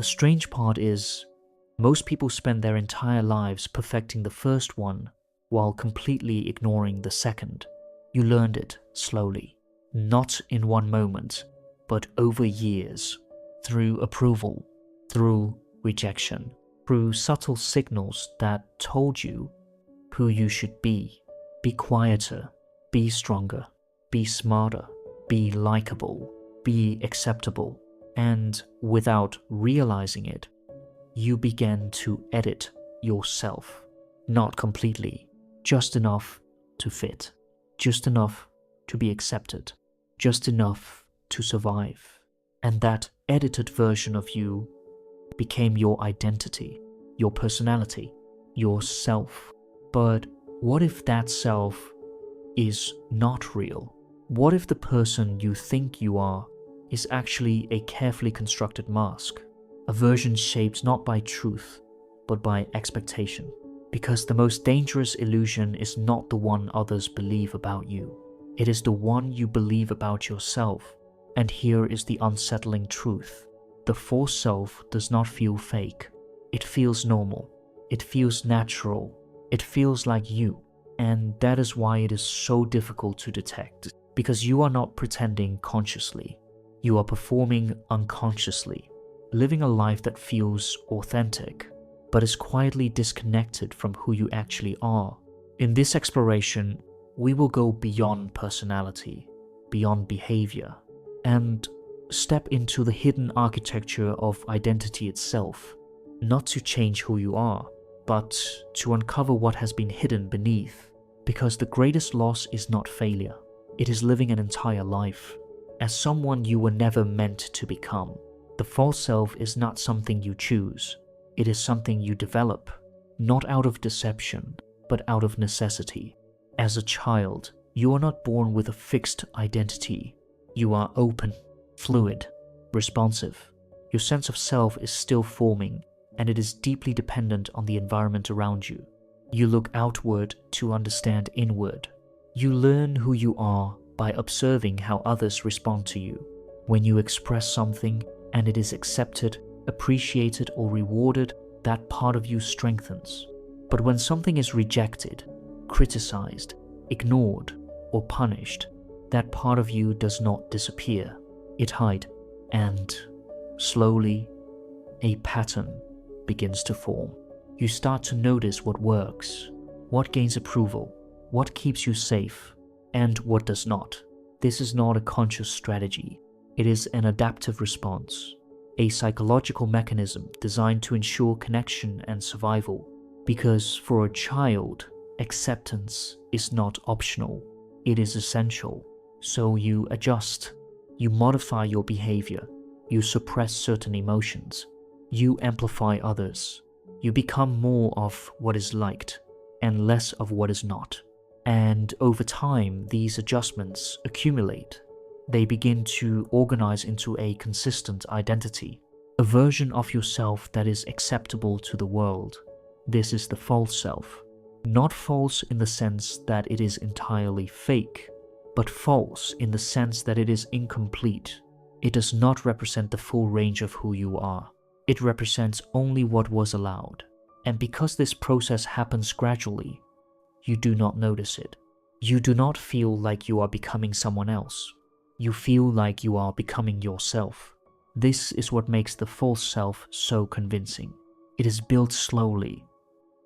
The strange part is, most people spend their entire lives perfecting the first one while completely ignoring the second. You learned it slowly, not in one moment, but over years, through approval, through rejection, through subtle signals that told you who you should be. Be quieter, be stronger, be smarter, be likable, be acceptable. And without realizing it, you began to edit yourself. Not completely, just enough to fit, just enough to be accepted, just enough to survive. And that edited version of you became your identity, your personality, your self. But what if that self is not real? What if the person you think you are is actually a carefully constructed mask, a version shaped not by truth, but by expectation? Because the most dangerous illusion is not the one others believe about you. It is the one you believe about yourself. And here is the unsettling truth. The false self does not feel fake. It feels normal. It feels natural. It feels like you. And that is why it is so difficult to detect. Because you are not pretending consciously. You are performing unconsciously, living a life that feels authentic, but is quietly disconnected from who you actually are. In this exploration, we will go beyond personality, beyond behavior, and step into the hidden architecture of identity itself, not to change who you are, but to uncover what has been hidden beneath. Because the greatest loss is not failure, it is living an entire life as someone you were never meant to become. The false self is not something you choose. It is something you develop, not out of deception, but out of necessity. As a child, you are not born with a fixed identity. You are open, fluid, responsive. Your sense of self is still forming, and it is deeply dependent on the environment around you. You look outward to understand inward. You learn who you are by observing how others respond to you. When you express something and it is accepted, appreciated, or rewarded, that part of you strengthens. But when something is rejected, criticized, ignored, or punished, that part of you does not disappear. It hides, and slowly, a pattern begins to form. You start to notice what works, what gains approval, what keeps you safe, and what does not. This is not a conscious strategy. It is an adaptive response, a psychological mechanism designed to ensure connection and survival. Because for a child, acceptance is not optional, it is essential. So you adjust, you modify your behavior, you suppress certain emotions, you amplify others, you become more of what is liked and less of what is not. And over time, these adjustments accumulate. They begin to organize into a consistent identity, a version of yourself that is acceptable to the world. This is the false self. Not false in the sense that it is entirely fake, but false in the sense that it is incomplete. It does not represent the full range of who you are. It represents only what was allowed. And because this process happens gradually, you do not notice it. You do not feel like you are becoming someone else. You feel like you are becoming yourself. This is what makes the false self so convincing. It is built slowly,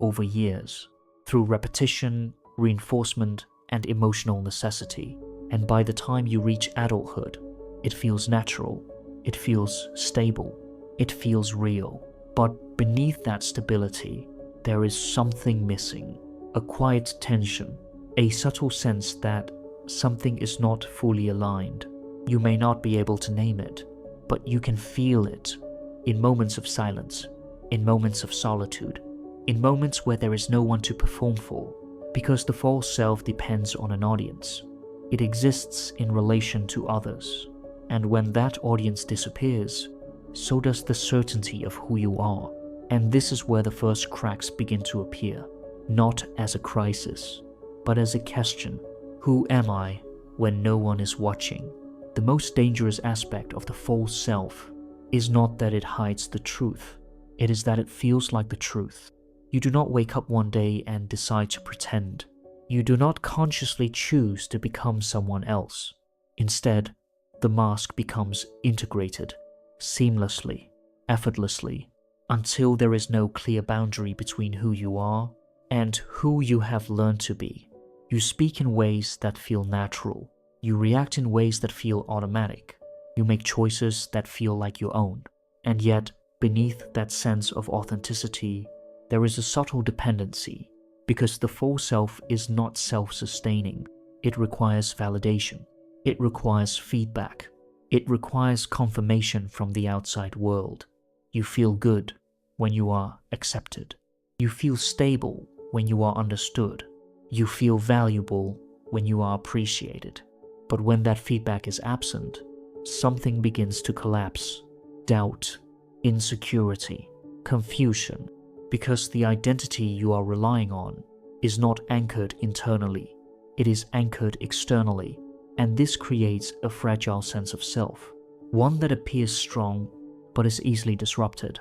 over years, through repetition, reinforcement, and emotional necessity. And by the time you reach adulthood, it feels natural, it feels stable, it feels real. But beneath that stability, there is something missing. A quiet tension, a subtle sense that something is not fully aligned. You may not be able to name it, but you can feel it in moments of silence, in moments of solitude, in moments where there is no one to perform for, because the false self depends on an audience. It exists in relation to others, and when that audience disappears, so does the certainty of who you are. And this is where the first cracks begin to appear. Not as a crisis, but as a question. Who am I when no one is watching? The most dangerous aspect of the false self is not that it hides the truth, it is that it feels like the truth. You do not wake up one day and decide to pretend. You do not consciously choose to become someone else. Instead, the mask becomes integrated, seamlessly, effortlessly, until there is no clear boundary between who you are and who you have learned to be. You speak in ways that feel natural. You react in ways that feel automatic. You make choices that feel like your own. And yet, beneath that sense of authenticity, there is a subtle dependency, because the full self is not self-sustaining. It requires validation. It requires feedback. It requires confirmation from the outside world. You feel good when you are accepted. You feel stable when you are understood. You feel valuable when you are appreciated. But when that feedback is absent, something begins to collapse. Doubt, insecurity, confusion, because the identity you are relying on is not anchored internally. It is anchored externally, and this creates a fragile sense of self, one that appears strong but is easily disrupted.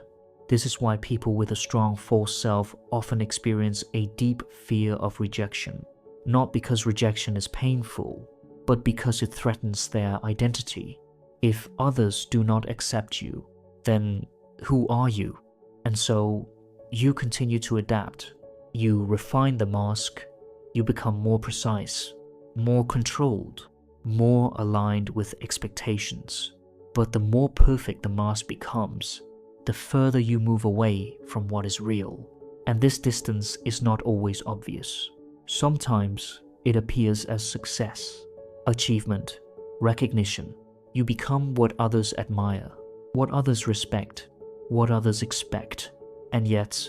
This is why people with a strong false self often experience a deep fear of rejection, not because rejection is painful, but because it threatens their identity. If others do not accept you, then who are you? And so you continue to adapt. You refine the mask. You become more precise, more controlled, more aligned with expectations. But the more perfect the mask becomes, the further you move away from what is real. And this distance is not always obvious. Sometimes it appears as success, achievement, recognition. You become what others admire, what others respect, what others expect. And yet,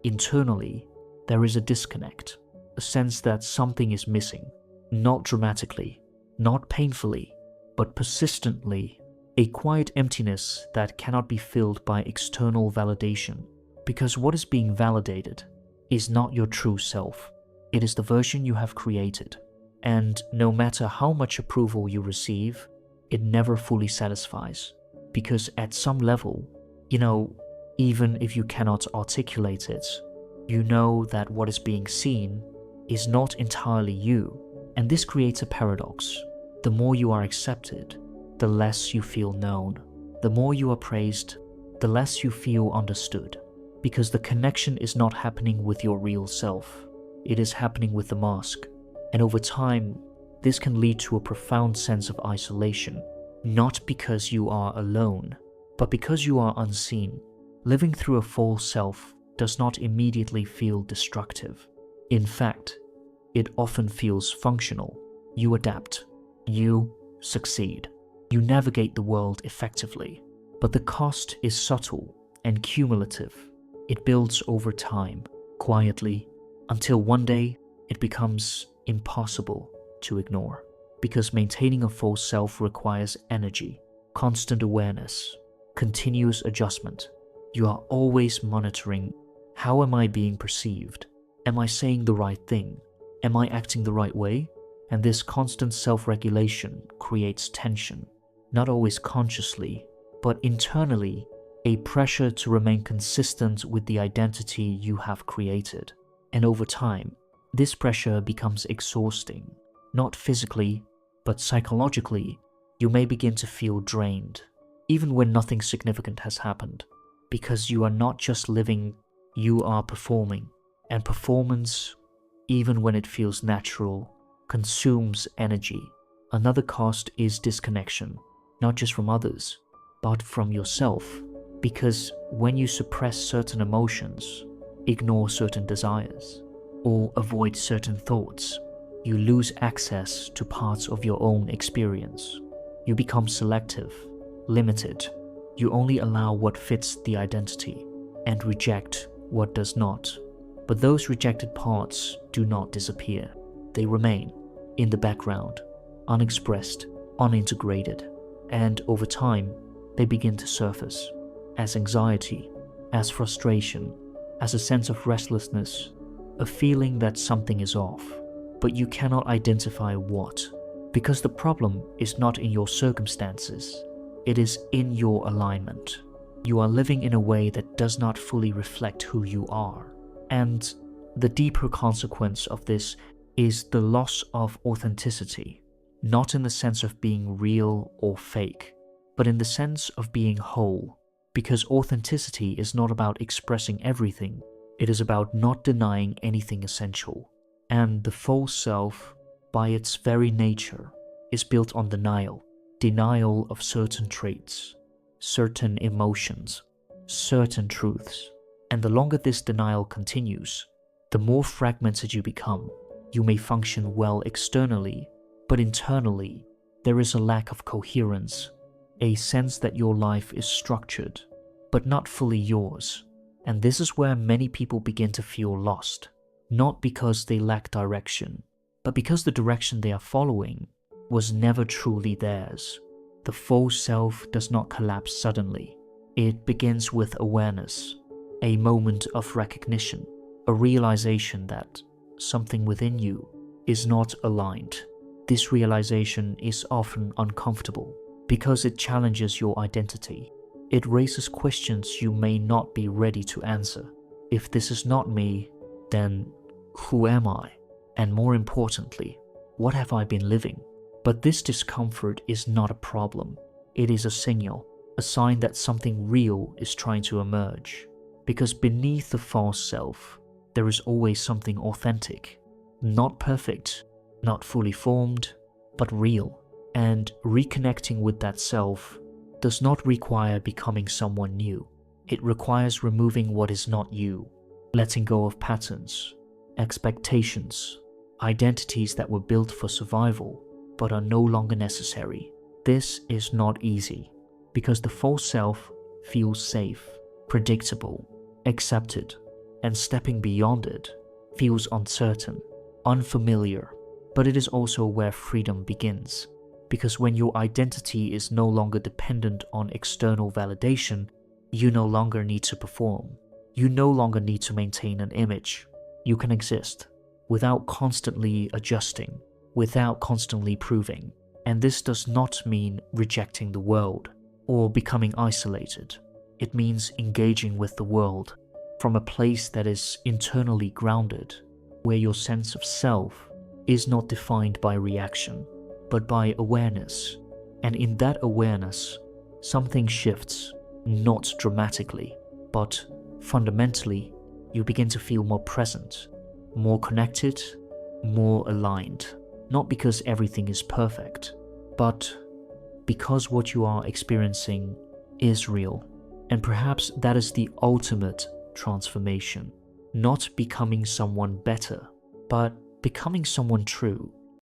internally, there is a disconnect, a sense that something is missing, not dramatically, not painfully, but persistently, a quiet emptiness that cannot be filled by external validation, because what is being validated is not your true self. It is the version you have created, and no matter how much approval you receive, it never fully satisfies, because at some level, even if you cannot articulate it, you know that what is being seen is not entirely you, and this creates a paradox. The more you are accepted, the less you feel known. The more you are praised, the less you feel understood, because the connection is not happening with your real self. It is happening with the mask. And over time, this can lead to a profound sense of isolation, not because you are alone, but because you are unseen. Living through a false self does not immediately feel destructive. In fact, it often feels functional. You adapt. You succeed. You navigate the world effectively. But the cost is subtle and cumulative. It builds over time, quietly, until one day it becomes impossible to ignore. Because maintaining a false self requires energy, constant awareness, continuous adjustment. You are always monitoring, how am I being perceived? Am I saying the right thing? Am I acting the right way? And this constant self-regulation creates tension, not always consciously, but internally, a pressure to remain consistent with the identity you have created. And over time, this pressure becomes exhausting, not physically, but psychologically. You may begin to feel drained, even when nothing significant has happened, because you are not just living, you are performing. And performance, even when it feels natural, consumes energy. Another cost is disconnection, not just from others, but from yourself, because when you suppress certain emotions, ignore certain desires, or avoid certain thoughts, you lose access to parts of your own experience. You become selective, limited. You only allow what fits the identity and reject what does not. But those rejected parts do not disappear. They remain in the background, unexpressed, unintegrated, and over time, they begin to surface as anxiety, as frustration, as a sense of restlessness, a feeling that something is off, but you cannot identify what, because the problem is not in your circumstances, it is in your alignment. You are living in a way that does not fully reflect who you are. And the deeper consequence of this is the loss of authenticity, not in the sense of being real or fake, but in the sense of being whole, because authenticity is not about expressing everything, it is about not denying anything essential. And the false self, by its very nature, is built on denial of certain traits, certain emotions, certain truths. And the longer this denial continues, the more fragmented you become. You may function well externally, but internally, there is a lack of coherence, a sense that your life is structured, but not fully yours. And this is where many people begin to feel lost, not because they lack direction, but because the direction they are following was never truly theirs. The false self does not collapse suddenly. It begins with awareness, a moment of recognition, a realization that something within you is not aligned. This realization is often uncomfortable because it challenges your identity. It raises questions you may not be ready to answer. If this is not me, then who am I? And more importantly, what have I been living? But this discomfort is not a problem. It is a signal, a sign that something real is trying to emerge. Because beneath the false self, there is always something authentic, not perfect, not fully formed, but real. And reconnecting with that self does not require becoming someone new. It requires removing what is not you, letting go of patterns, expectations, identities that were built for survival but are no longer necessary. This is not easy because the false self feels safe, predictable, accepted, and stepping beyond it feels uncertain, unfamiliar. But it is also where freedom begins, because when your identity is no longer dependent on external validation, you no longer need to perform. You no longer need to maintain an image. You can exist without constantly adjusting, without constantly proving. And this does not mean rejecting the world or becoming isolated. It means engaging with the world from a place that is internally grounded, where your sense of self is not defined by reaction, but by awareness. And in that awareness, something shifts, not dramatically, but fundamentally. You begin to feel more present, more connected, more aligned. Not because everything is perfect, but because what you are experiencing is real. And perhaps that is the ultimate transformation. Not becoming someone better, but becoming someone true.